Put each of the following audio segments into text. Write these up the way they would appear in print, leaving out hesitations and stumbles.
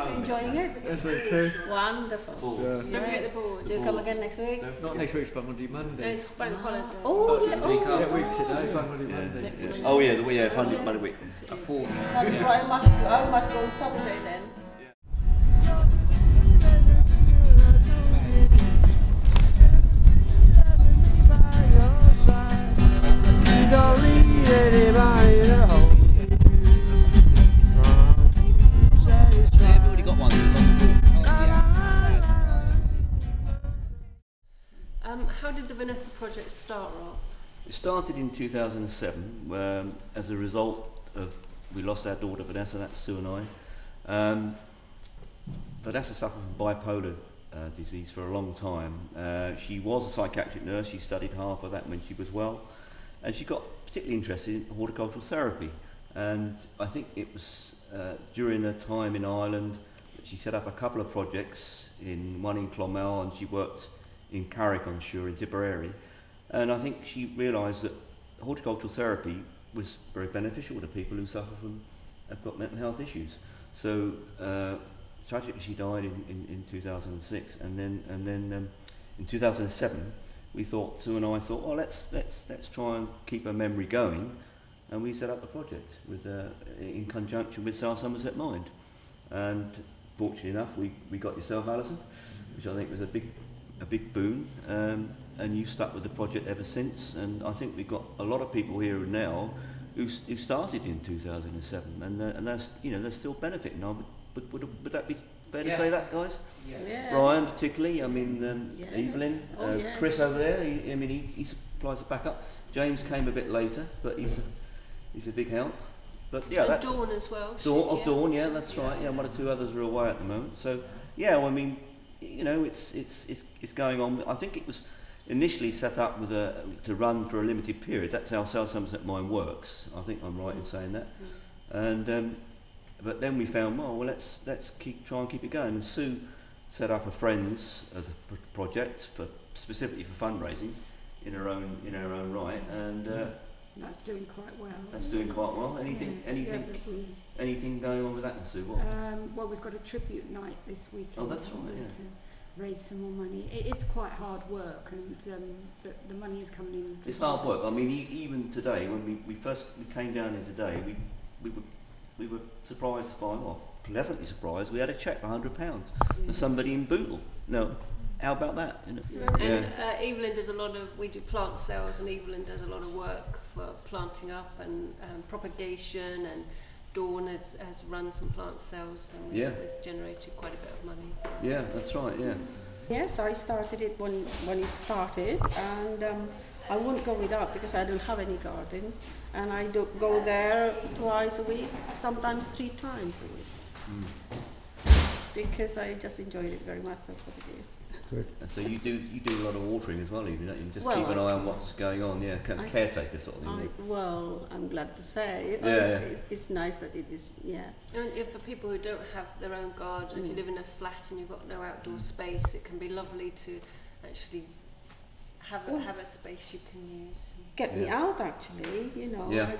Enjoying it? That's okay. Wonderful. Yeah. Don't forget the boards. You'll come again next week? Not next week, but Monday. It's bank holiday. Oh, yeah. Yeah, week today. It's Monday. Next week. Oh yeah, Monday week. That's right. I must go on Saturday then. How did the Vanessa Project start, Rob? It started in 2007 as a result of we lost our daughter Vanessa, that's Sue and I. Vanessa suffered from bipolar disease for a long time. She was a psychiatric nurse, she studied half of that when she was well, and she got particularly interested in horticultural therapy. And I think it was during her time in Ireland that she set up a couple of projects, one in Clonmel, and she worked in Carrick-on-Shore in Tipperary, and I think she realised that horticultural therapy was very beneficial to people who have got mental health issues. So tragically she died in 2006, and then in 2007 Sue and I thought, well, let's try and keep her memory going, and we set up the project in conjunction with South Somerset Mind. And fortunately enough, we got yourself, Alison, which I think was a big boon, and you've stuck with the project ever since. And I think we've got a lot of people here now who started in 2007, and they're still benefiting. Would that be fair to say that, guys? Yeah. Brian particularly. I mean, Evelyn, yes. Chris over there. He supplies the backup. James came a bit later, but he's a big help. But yeah, and that's Dawn as well. Dawn. Yeah, that's right. Yeah, one or two others are away at the moment. So yeah, well, I mean, it's going on. I think it was initially set up to run for a limited period. That's how South Somerset Mine works. I think I'm right in saying that. And but then we found, well, let's try and keep it going. And Sue set up a friends of the project specifically for fundraising in her own right, and that's doing quite well. That's doing quite well. Anything going on with that, Sue? What? Well, we've got a tribute night this weekend. Oh, that's right. Yeah. To raise some more money. It's quite hard work, and the money is coming in. It's hard work. I mean, even today, when we came down here today, we were surprised to find, well, pleasantly surprised, we had a cheque for £100 for somebody in Bootle. Now, how about that? And Evelyn does we do plant sales, and Evelyn does a lot of work for planting up and propagation, and Dawn has run some plant sales, and we've generated quite a bit of money. Yeah, that's right, yeah. Yes, I started it when it started, and I wouldn't go without because I don't have any garden, and I do go there twice a week, sometimes 3 times a week, because I just enjoyed it very much. That's what it is. Good. And so you do a lot of watering as well, even, don't you? Just keep an eye on what's going on, caretaker sort of thing. I'm glad to say. It's nice that it is, And for people who don't have their own garden, if you live in a flat and you've got no outdoor space, it can be lovely to actually have a space you can use. Get me out, actually,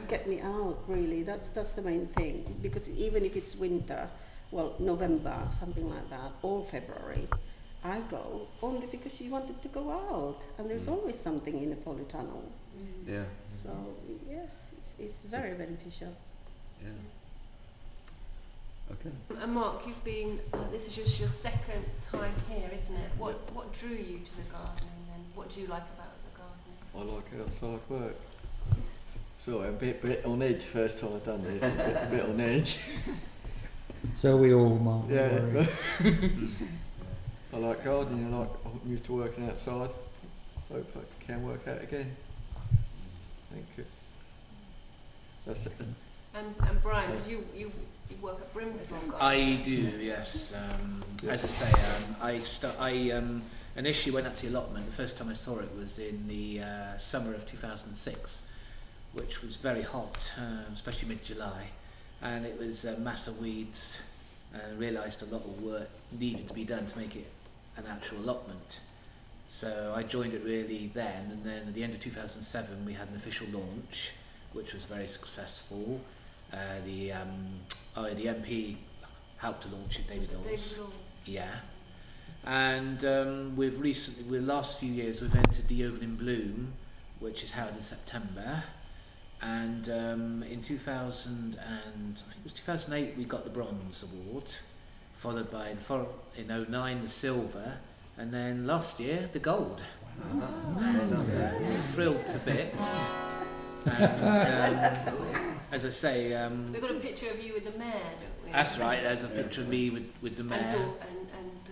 get me out, really. That's the main thing, because even if it's winter, well, November, something like that, or February, I go only because you wanted to go out, and there's always something in a polytunnel. Yeah. So yes, it's very beneficial. Yeah. Okay. And Mark, you've been. This is just your second time here, isn't it? What drew you to the gardening, and what do you like about the gardening? I like outside work. Sorry, I'm a bit on edge first time I've done this. A bit on edge. So we all, Mark. Yeah. I like gardening. I'm used to working outside. Hope I can work out again. Thank you. That's it. And Brian, you work at Brimsmore? I do, yes. As I say, I initially went up to the allotment. The first time I saw it was in the summer of 2006, which was very hot, especially mid-July, and it was a mass of weeds, and I realised a lot of work needed to be done to make it an actual allotment. So I joined it really then, and then at the end of 2007 we had an official launch, which was very successful. The MP helped to launch it, David Laws. David Laws. Yeah. And the last few years, we've entered the Oval in Bloom, which is held in September. And in 2008, we got the Bronze Award, followed by, in 2009, the Silver, and then last year, the Gold. And thrilled to bits. And as I say, We've got a picture of you with the mayor, don't we? that's right. There's a picture of me with the mayor And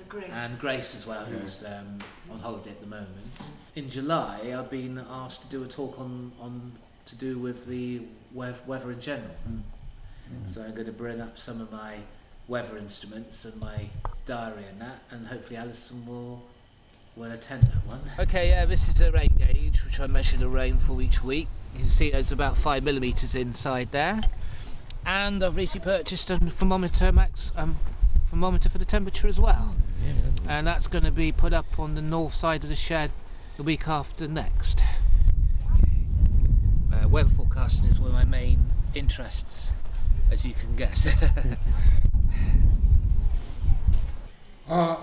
Grace. and Grace as well, who's on holiday at the moment. In July, I've been asked to do a talk on to do with the weather in general. So I'm going to bring up some of my weather instruments and my diary and that, and hopefully Alison will attend that one. Okay, yeah, this is the rain gauge, which I measure the rainfall each week. You can see there's about 5 millimetres inside there. And I've recently purchased a thermometer for the temperature as well. And that's going to be put up on the north side of the shed the week after next. Weather forecasting is one of my main interests, as you can guess. I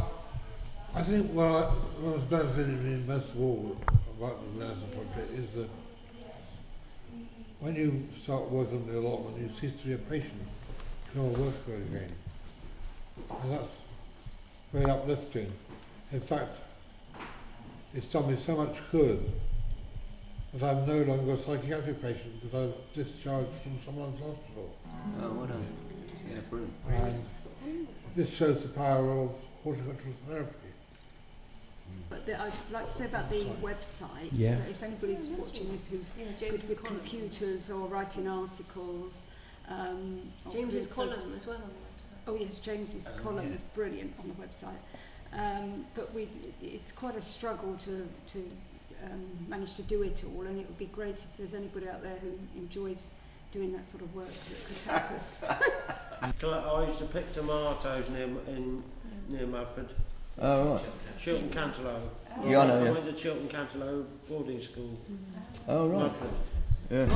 think what was benefiting me most of all about the Vanessa Project is that when you start working on the allotment, you cease to be a patient, you're a worker again. And that's very uplifting. In fact, it's done me so much good that I'm no longer a psychiatric patient because I was discharged from someone's hospital. Oh, what a... Yeah, brilliant. And this shows the power of horticultural therapy. But I'd like to say about the website, Yeah. that if anybody's watching this who's good with computers or writing articles. or James's good- column as well on the website. Oh yes, James's column yeah. is brilliant on the website. But it's quite a struggle to manage to do it all, and it would be great if there's anybody out there who enjoys doing that sort of work that could help us. I used to pick tomatoes near Mudford. Oh, right. Chilton Cantaloupe. Yeah, I know, I yeah. went to Chilton Cantaloupe boarding school. Oh, right. Mudford. Yeah.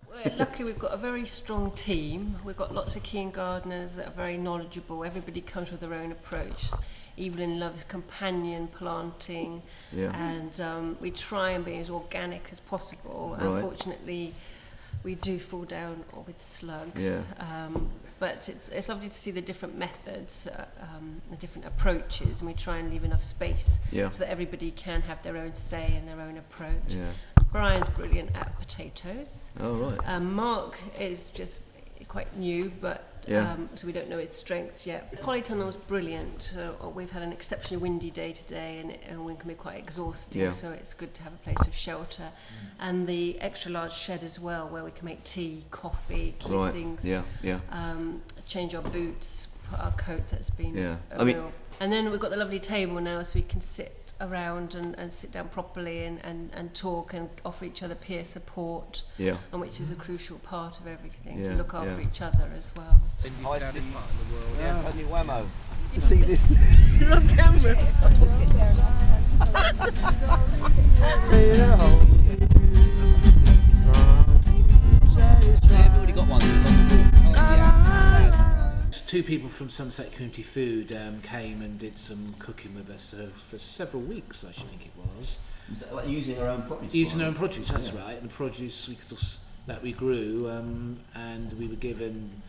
We're lucky we've got a very strong team. We've got lots of keen gardeners that are very knowledgeable. Everybody comes with their own approach. Evelyn loves companion planting, Yeah. and we try and be as organic as possible. Right. Unfortunately, we do fall down with slugs. Yeah. But it's lovely to see the different methods, the different approaches, and we try and leave enough space Yeah. so that everybody can have their own say and their own approach. Yeah. Brian's brilliant at potatoes. Oh, right. Mark is just quite new, but Yeah. so we don't know its strengths yet. Polytunnel's brilliant. We've had an exceptionally windy day today, and wind can be quite exhausting. Yeah. So it's good to have a place of shelter, and the extra large shed as well, where we can make tea, coffee, keep Right. things. Yeah. Yeah. Change our boots, put our coats. That's been Yeah. a I mean- real. And then we've got the lovely table now, so we can sit around and sit down properly and talk and offer each other peer support, Yeah. and which is a crucial part of everything, Yeah, to look after yeah. each other as well. In this part of the world, Yeah, only Whammo. You see this? You're on camera. They've already got one. Two people from Somerset Community Food came and did some cooking with us for several weeks, I should think it was. Like using our own produce. Using our own produce, that's right, and the produce that we grew, and we were given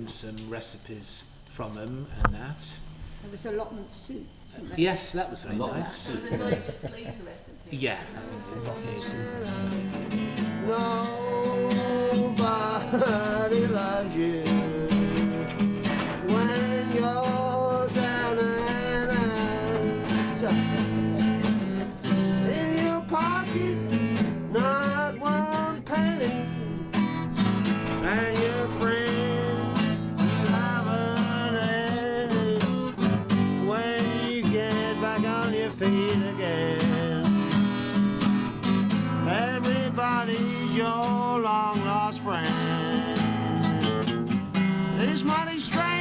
some recipes from them and that. There was allotment soup, wasn't there? Yes, that was very Allotment nice. And the Nigel Slater recipe. Yeah, I think it is. Nobody loves you when you're down and out. In your pocket, not one penny, and your friends haven't any. When you get back on your feet again, that he's your long lost friend. This mighty strange